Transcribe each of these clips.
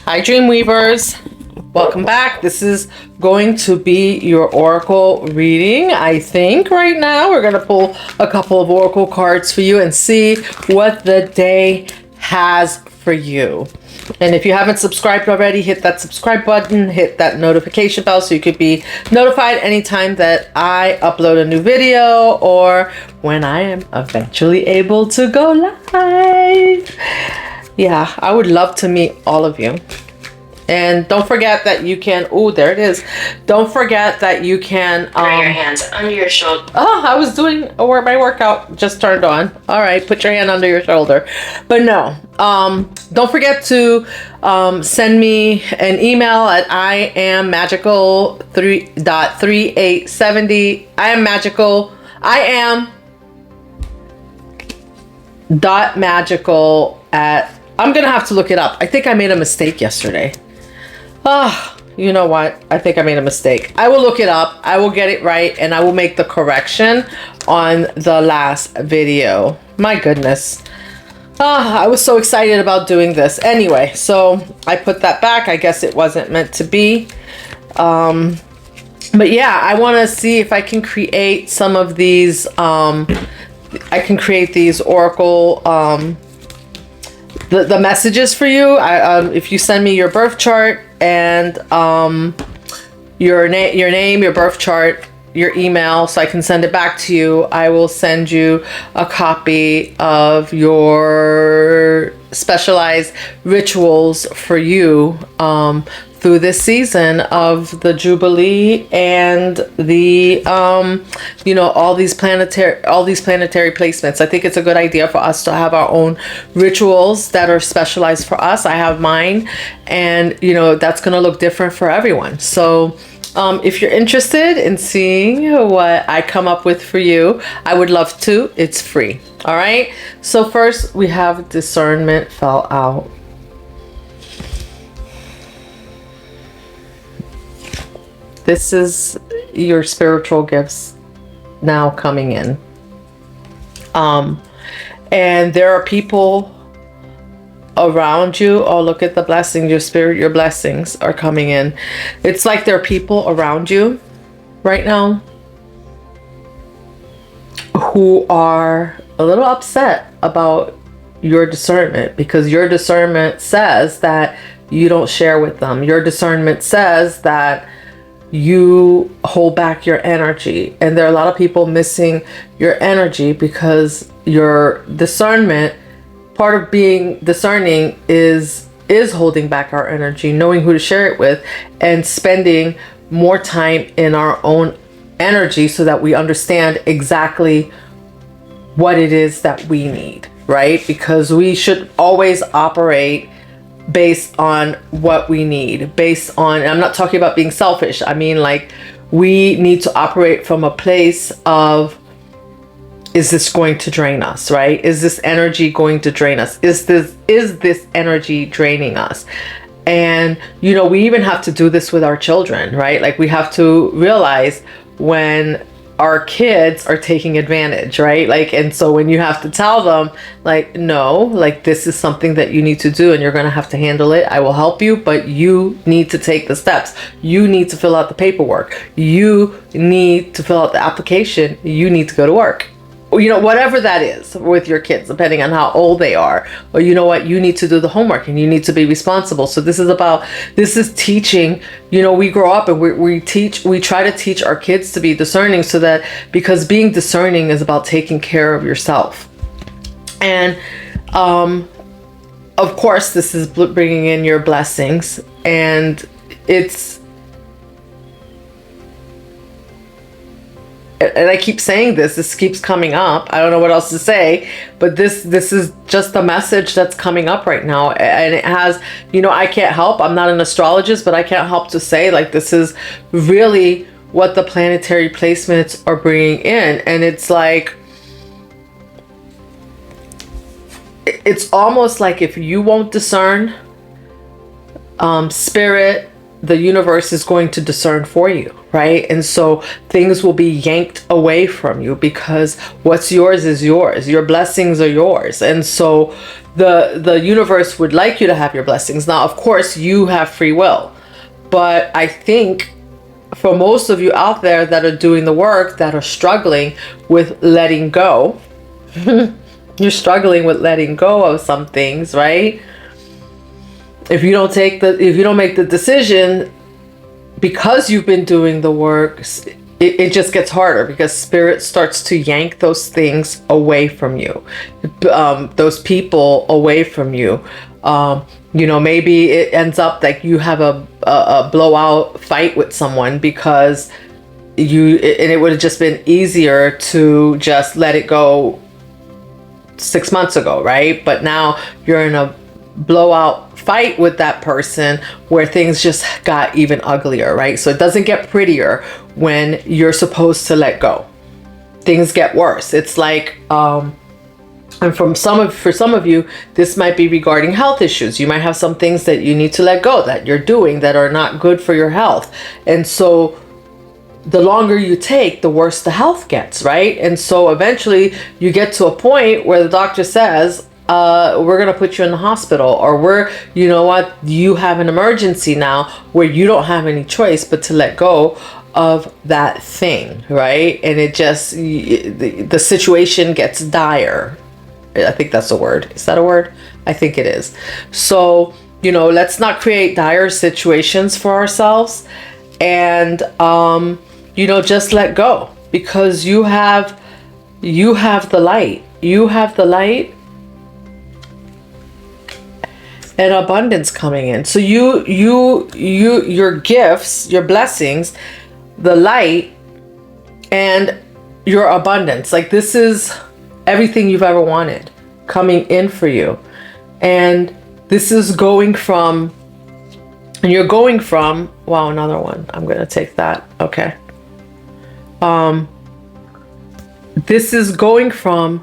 Hi, Dreamweavers. Welcome back. This is going to be your oracle reading. I think right now we're going to pull a couple of oracle cards for you and see what the day has for you. And if you haven't subscribed already, hit that subscribe button, hit that notification bell so you could be notified anytime that I upload a new video or when I am eventually able to go live. Yeah, I would love to meet all of you. And don't forget that you can, oh, there it is. Don't forget that you can put your hands under your shoulder. Oh, I was doing my workout just turned on. All right, put your hand under your shoulder. But no, don't forget to send me an email at iammagical3.3870. I am dot magical at, I'm gonna have to look it up. I think I made a mistake yesterday. Ah, you know what? I think I made a mistake. I will look it up. I will get it right, and I will make the correction on the last video. My goodness. Ah, I was so excited about doing this. Anyway, so I put that back. I guess it wasn't meant to be. But yeah, I want to see if I can create some of these. I can create these oracle the messages for you. If you send me your birth chart and your name, your birth chart, your email, so I can send it back to you, I will send you a copy of your specialized rituals for you through this season of the Jubilee and the all these planetary placements. I think it's a good idea for us to have our own rituals that are specialized for us. I have mine, and that's going to look different for everyone. So if you're interested in seeing what I come up with for you, I would love to. It's free. All right. So first we have discernment fell out. This is your spiritual gifts now coming in. And there are people around you. Oh, look at the blessings. Your blessings are coming in. It's like there are people around you right now who are a little upset about your discernment, because your discernment says that you don't share with them. Your discernment says that you hold back your energy, and there are a lot of people missing your energy because your discernment, part of being discerning is holding back our energy, knowing who to share it with, and spending more time in our own energy so that we understand exactly what it is that we need, right? Because we should always operate based on what we need, based on, and I'm not talking about being selfish. I mean, like, we need to operate from a place of, is this going to drain us, right? Is this energy going to drain us? Is this energy draining us? And, we even have to do this with our children, right? Like, we have to realize when our kids are taking advantage, right? Like, and so when you have to tell them, like, no, like, this is something that you need to do and you're going to have to handle it. I will help you, but you need to take the steps. You need to fill out the paperwork. You need to fill out the application. You need to go to work. Whatever that is with your kids, depending on how old they are. Or you need to do the homework and you need to be responsible. So this is teaching. We grow up and we try to teach our kids to be discerning, so that, because being discerning is about taking care of yourself. And of course, this is bringing in your blessings, and and I keep saying this keeps coming up. I don't know what else to say, but this is just the message that's coming up right now. And it has, I can't help, I'm not an astrologist, but I can't help to say, like, this is really what the planetary placements are bringing in. And it's like, it's almost like if you won't discern, spirit, the universe is going to discern for you, right? And so things will be yanked away from you because what's yours is yours. Your blessings are yours. And so the universe would like you to have your blessings. Now, of course, you have free will. But I think for most of you out there that are doing the work, that are struggling with letting go, you're struggling with letting go of some things, right? If you don't make the decision, because you've been doing the work, it just gets harder because spirit starts to yank those things away from you, those people away from you. Maybe it ends up like you have a blowout fight with someone because it would have just been easier to just let it go 6 months ago, right? But now you're in a blowout fight with that person where things just got even uglier, right? So it doesn't get prettier when you're supposed to let go. Things get worse. It's like and for some of you, this might be regarding health issues. You might have some things that you need to let go that you're doing that are not good for your health. And so the longer you take, the worse the health gets, right? And so eventually you get to a point where the doctor says, we're going to put you in the hospital, or you have an emergency now where you don't have any choice but to let go of that thing, right? And it just, the situation gets dire. I think that's a word. Is that a word? I think it is. So, let's not create dire situations for ourselves, and, just let go, because you have the light. You have the light and abundance coming in. So your gifts, your blessings, the light, and your abundance. Like, this is everything you've ever wanted coming in for you. And this is going from, wow, another one. I'm going to take that. Okay. This is going from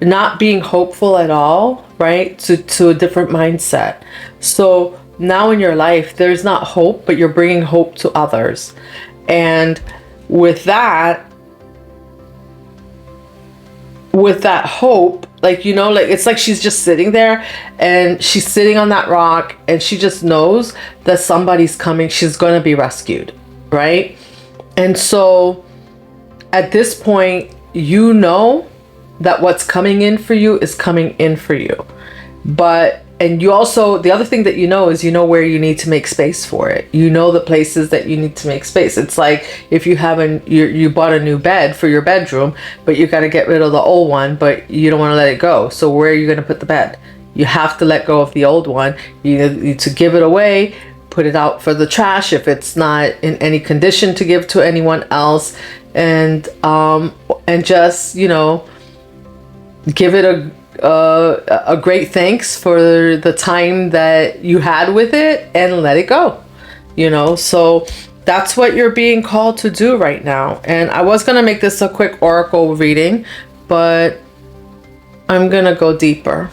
not being hopeful at all, right, to a different mindset. So now in your life, there's not hope, but you're bringing hope to others. And with that hope, it's like she's just sitting there, and she's sitting on that rock, and she just knows that somebody's coming. She's going to be rescued, right? And so at this point, that what's coming in for you is coming in for you. And you also, the other thing that is where you need to make space for it. The places that you need to make space. It's like if you you bought a new bed for your bedroom, but you got to get rid of the old one, but you don't want to let it go. So where are you going to put the bed? You have to let go of the old one. You need to give it away, put it out for the trash if it's not in any condition to give to anyone else, and just give it a great thanks for the time that you had with it, and let it go. So that's what you're being called to do right now. And I was gonna make this a quick oracle reading, but I'm gonna go deeper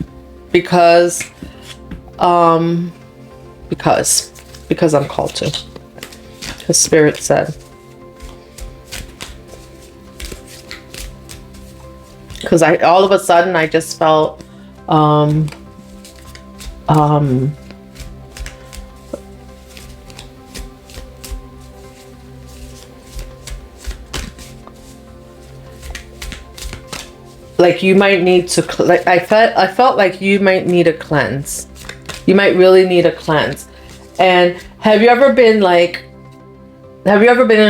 because I'm called to, because Spirit said. Because all of a sudden I just felt like you might need to I felt like you might need a cleanse. You might really need a cleanse. And have you ever been in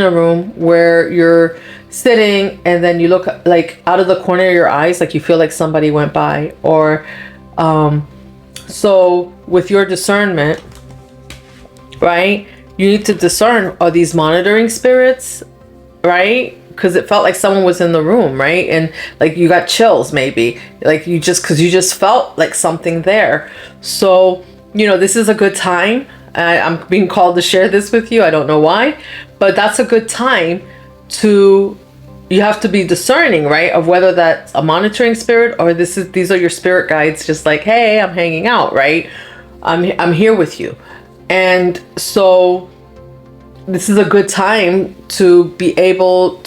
a room where you're sitting and then you look like out of the corner of your eyes, like you feel like somebody went by? Or so with your discernment, right, you need to discern, are these monitoring spirits, right? Because it felt like someone was in the room, right? And like you got chills, maybe, like because you just felt like something there. So this is a good time. I'm being called to share this with you. I don't know why, but that's a good time you have to be discerning, right, of whether that's a monitoring spirit or these are your spirit guides, just like, hey, I'm hanging out, right? I'm here with you. And so this is a good time to be able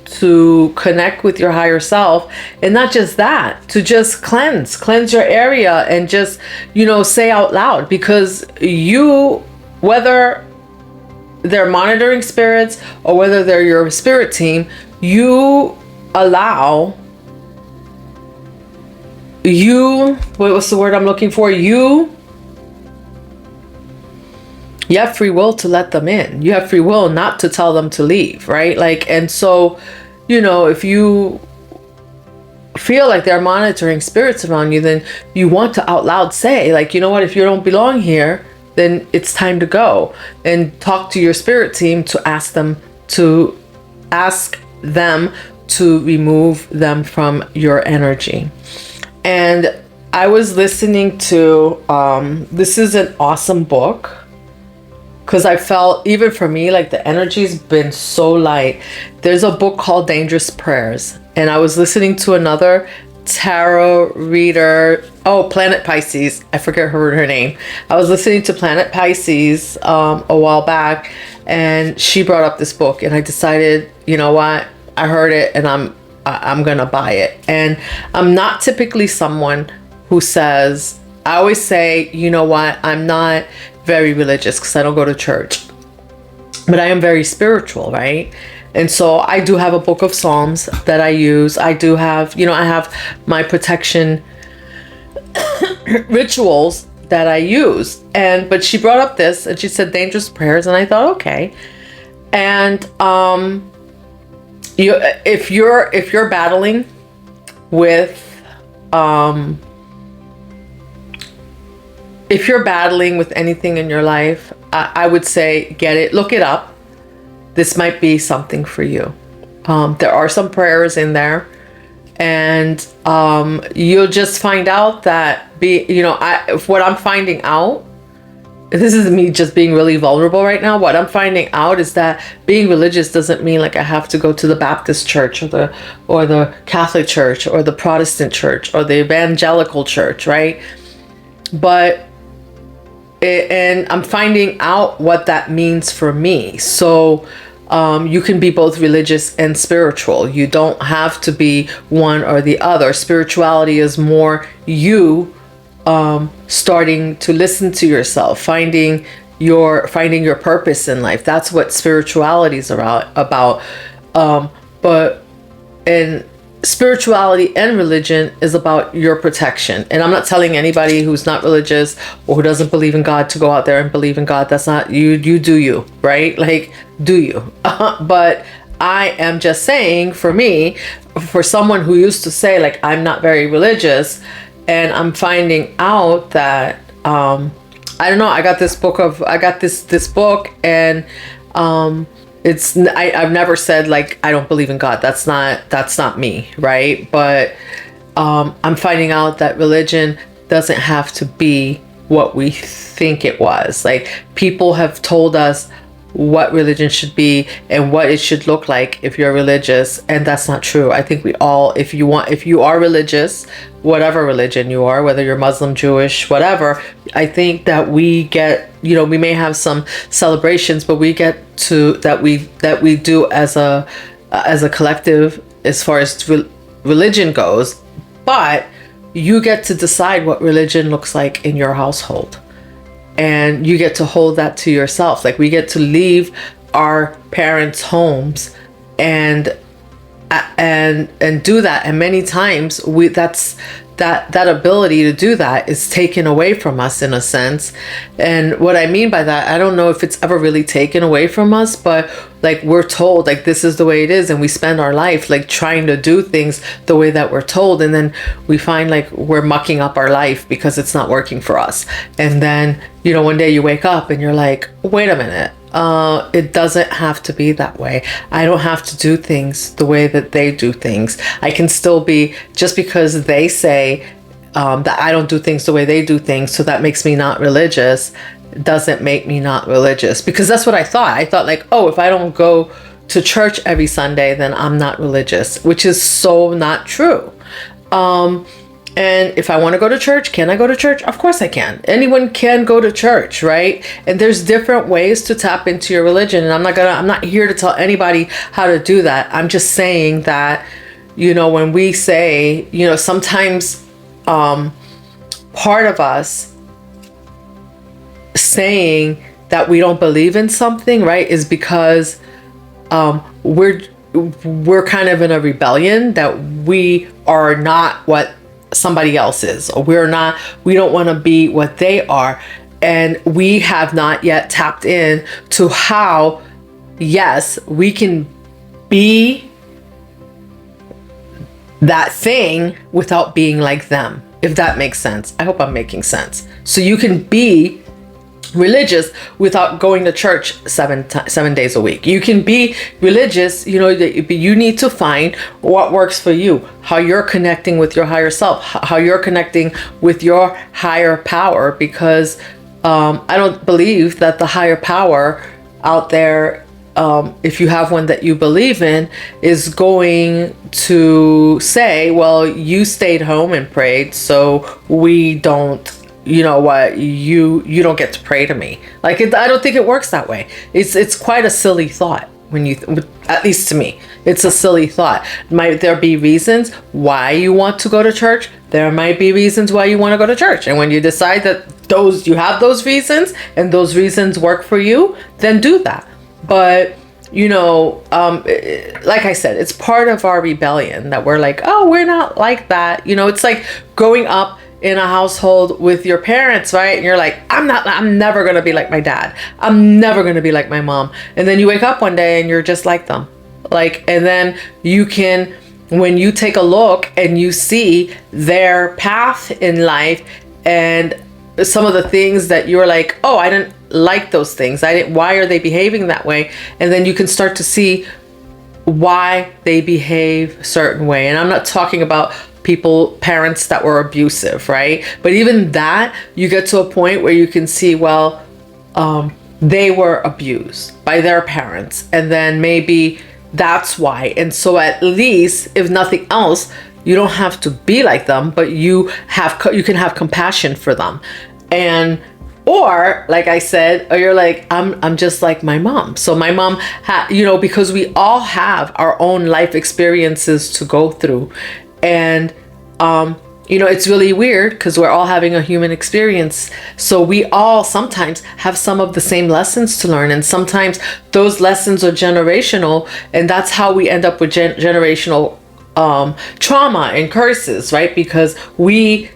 to connect with your higher self. And not just that, to just cleanse your area, and just, say out loud, because whether they're monitoring spirits or whether they're your spirit team, what's the word I'm looking for? You have free will to let them in. You have free will not to tell them to leave, right? And so, if you feel like they're monitoring spirits around you, then you want to out loud say, you know what, if you don't belong here, then it's time to go, and talk to your spirit team to ask them to remove them from your energy. And I was listening to, this is an awesome book, because I felt, even for me, the energy's been so light. There's a book called Dangerous Prayers, and I was listening to another tarot reader, Planet Pisces, I forget her name. I was listening to Planet Pisces a while back, and she brought up this book, and I decided, you know what, I heard it, and I'm gonna buy it. And I'm not typically someone who says, I always say, you know what, I'm not very religious because I don't go to church, but I am very spiritual, right? And so I do have a book of Psalms that I use. I do have, I have my protection rituals that I use. But she brought up this, and she said Dangerous Prayers, and I thought, okay. And if you're battling with anything in your life, I would say look it up. This might be something for you. There are some prayers in there, and you'll just find out that what I'm finding out, this is me just being really vulnerable right now. What I'm finding out is that being religious doesn't mean I have to go to the Baptist church or the Catholic church or the Protestant church or the evangelical church, right? And I'm finding out what that means for me. So you can be both religious and spiritual. You don't have to be one or the other. Spirituality is more you starting to listen to yourself, finding your purpose in life. That's what spirituality is about. And spirituality and religion is about your protection. And I'm not telling anybody who's not religious or who doesn't believe in God to go out there and believe in God. That's not you. You do you, right? Do you? But I am just saying, for me, for someone who used to say I'm not very religious, and I'm finding out that I don't know. I got this book, and I've never said I don't believe in God. That's not me, right? But I'm finding out that religion doesn't have to be what we think it was. People have told us what religion should be and what it should look like if you're religious, and that's not true. I think we all, if you are religious, whatever religion you are, whether you're Muslim, Jewish, whatever, I think that we get, we may have some celebrations, but we get to that we do as a collective as far as religion goes. But you get to decide what religion looks like in your household, and you get to hold that to yourself. We get to leave our parents' homes and do that, and many times that ability to do that is taken away from us in a sense. And what I mean by that, I don't know if it's ever really taken away from us, but we're told this is the way it is, and we spend our life trying to do things the way that we're told, and then we find we're mucking up our life because it's not working for us. And then one day you wake up and you're wait a minute, it doesn't have to be that way. I don't have to do things the way that they do things. I can still be, just because they say that I don't do things the way they do things, so that makes me not religious, doesn't make me not religious. Because that's what I thought. I thought if I don't go to church every Sunday, then I'm not religious, which is so not true. And if I want to go to church, can I go to church? Of course I can. Anyone can go to church, right? And there's different ways to tap into your religion. And I'm not here to tell anybody how to do that. I'm just saying that, when we say, sometimes part of us saying that we don't believe in something, right, is because we're kind of in a rebellion that we are not what somebody else is, or we don't want to be what they are, and we have not yet tapped in to how, yes, we can be that thing without being like them, if that makes sense. I hope I'm making sense. So you can be religious without going to church 7 days a week. You can be religious, you need to find what works for you, how you're connecting with your higher self, how you're connecting with your higher power, because I don't believe that the higher power out there, if you have one that you believe in, is going to say, well, you stayed home and prayed, so we don't, you don't get to pray to me. I don't think it works that way. It's quite a silly thought at least to me. It's a silly thought. Might there be reasons why you want to go to church? There might be reasons why you want to go to church. And when you decide that you have those reasons and those reasons work for you, then do that. But like I said, it's part of our rebellion that we're like, oh, we're not like that. It's like growing up in a household with your parents, right? And you're like, I'm never going to be like my dad. I'm never going to be like my mom. And then you wake up one day and you're just like them. And then when you take a look and you see their path in life and some of the things that you're like, oh, I didn't like those things. Why are they behaving that way? And then you can start to see why they behave a certain way. And I'm not talking about parents that were abusive, right? But even that, you get to a point where you can see, well, they were abused by their parents, and then maybe that's why. And so at least, if nothing else, you don't have to be like them, but you can have compassion for them. Or like I said, or you're like, I'm just like my mom. So my mom because we all have our own life experiences to go through. And, it's really weird because we're all having a human experience. So we all sometimes have some of the same lessons to learn. And sometimes those lessons are generational. And that's how we end up with generational trauma and curses, right? Because we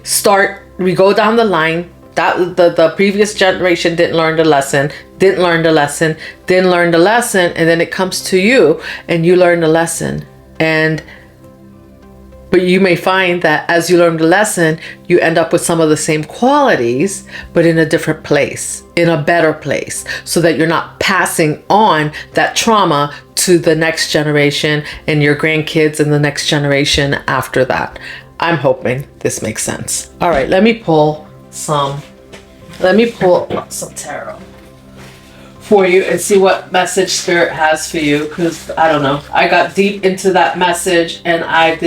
go down the line that the previous generation didn't learn the lesson, and then it comes to you and you learn the lesson. But you may find that as you learn the lesson, you end up with some of the same qualities, but in a different place, in a better place, so that you're not passing on that trauma to the next generation and your grandkids and the next generation after that. I'm hoping this makes sense. All right, let me pull some tarot for you and see what message Spirit has for you, because I don't know, I got deep into that message and I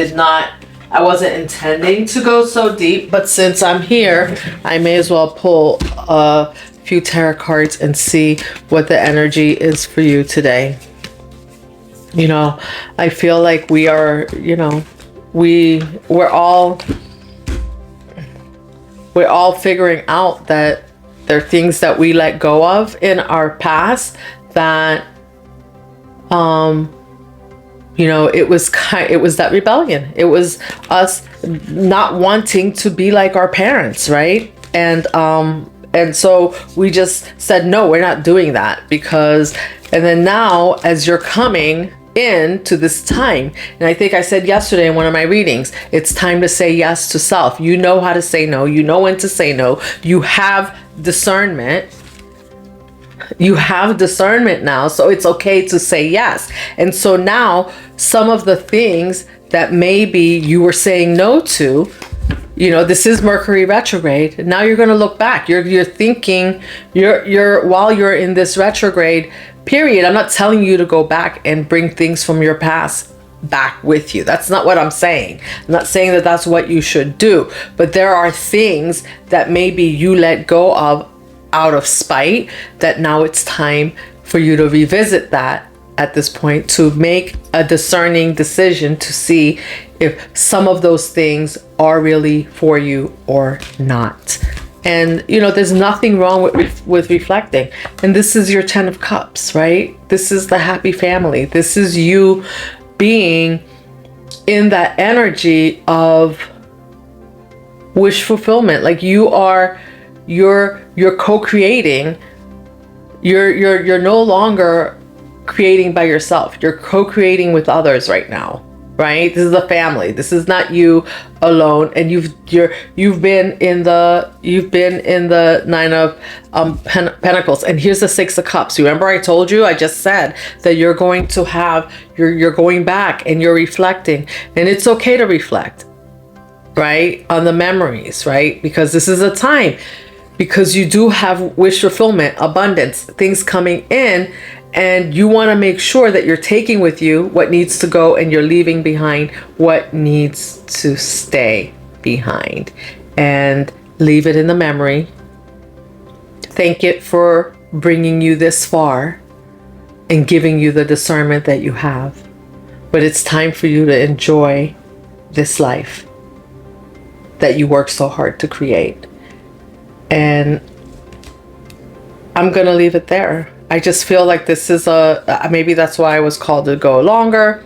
wasn't intending to go so deep, but since I'm here, I may as well pull a few tarot cards and see what the energy is for you today. I feel like we are, we're all figuring out that there are things that we let go of in our past that, it was that rebellion. It was us not wanting to be like our parents, right? And so we just said, no, we're not doing that and then now as you're coming into this time, and I think I said yesterday in one of my readings, it's time to say yes to self. You know how to say no. You know when to say no. You have discernment. You have discernment now, so it's okay to say yes. And so now some of the things that maybe you were saying no to, this is Mercury retrograde. Now you're going to look back. You're thinking, while you're in this retrograde period, I'm not telling you to go back and bring things from your past back with you. That's not what I'm saying. I'm not saying that that's what you should do, but there are things that maybe you let go of out of spite, that now it's time for you to revisit that at this point, to make a discerning decision to see if some of those things are really for you or not. And there's nothing wrong with reflecting. And this is your 10 of Cups, right? This is the happy family. This is you being in that energy of wish fulfillment. Like you're co-creating. You're no longer creating by yourself. You're co-creating with others right now, right? This is a family. This is not you alone. And you've been in the 9 of Pentacles, and here's the 6 of Cups. Remember, I told you, I just said that you're going to have, you're going back and you're reflecting, and it's okay to reflect, right, on the memories, right? Because this is a time, because you do have wish fulfillment, abundance, things coming in, and you want to make sure that you're taking with you what needs to go and you're leaving behind what needs to stay behind, and leave it in the memory. Thank it for bringing you this far and giving you the discernment that you have. But it's time for you to enjoy this life that you worked so hard to create. And I'm going to leave it there. I just feel like this is maybe that's why I was called to go longer.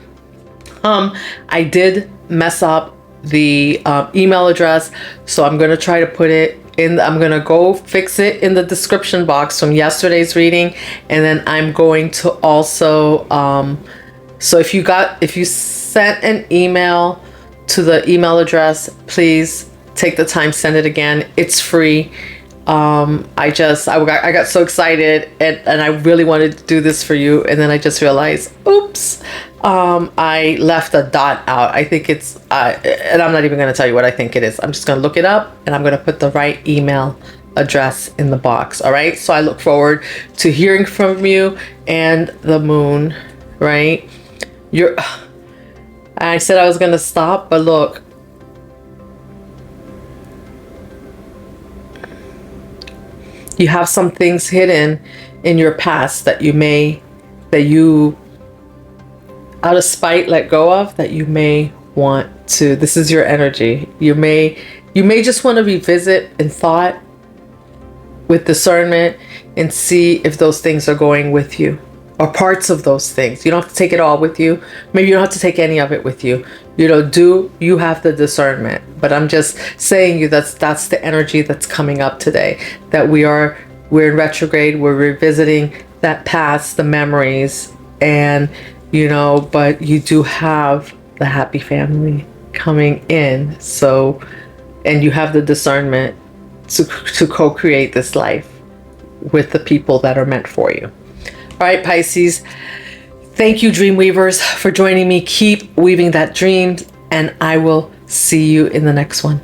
I did mess up the email address, so I'm going to try to put it in. I'm going to go fix it in the description box from yesterday's reading. And then I'm going to also, so if you sent an email to the email address, please take the time, send it again. It's free. I got so excited and I really wanted to do this for you, and then I just realized, oops, I left a dot out. I think it's and I'm not even going to tell you what I think it is. I'm just going to look it up, and I'm going to put the right email address in the box. All right, so I look forward to hearing from you. And the moon, right? I said I was going to stop, but look, you have some things hidden in your past that you out of spite let go of, that you may want to, this is your energy. You may just want to revisit in thought with discernment and see if those things are going with you, or parts of those things. You don't have to take it all with you. Maybe you don't have to take any of it with you. You have the discernment. But I'm just saying you that's the energy that's coming up today. That we're in retrograde. We're revisiting that past, the memories, and but you do have the happy family coming in. So, and you have the discernment to co-create this life with the people that are meant for you. All right, Pisces. Thank you, dream weavers, for joining me. Keep weaving that dream, and I will see you in the next one.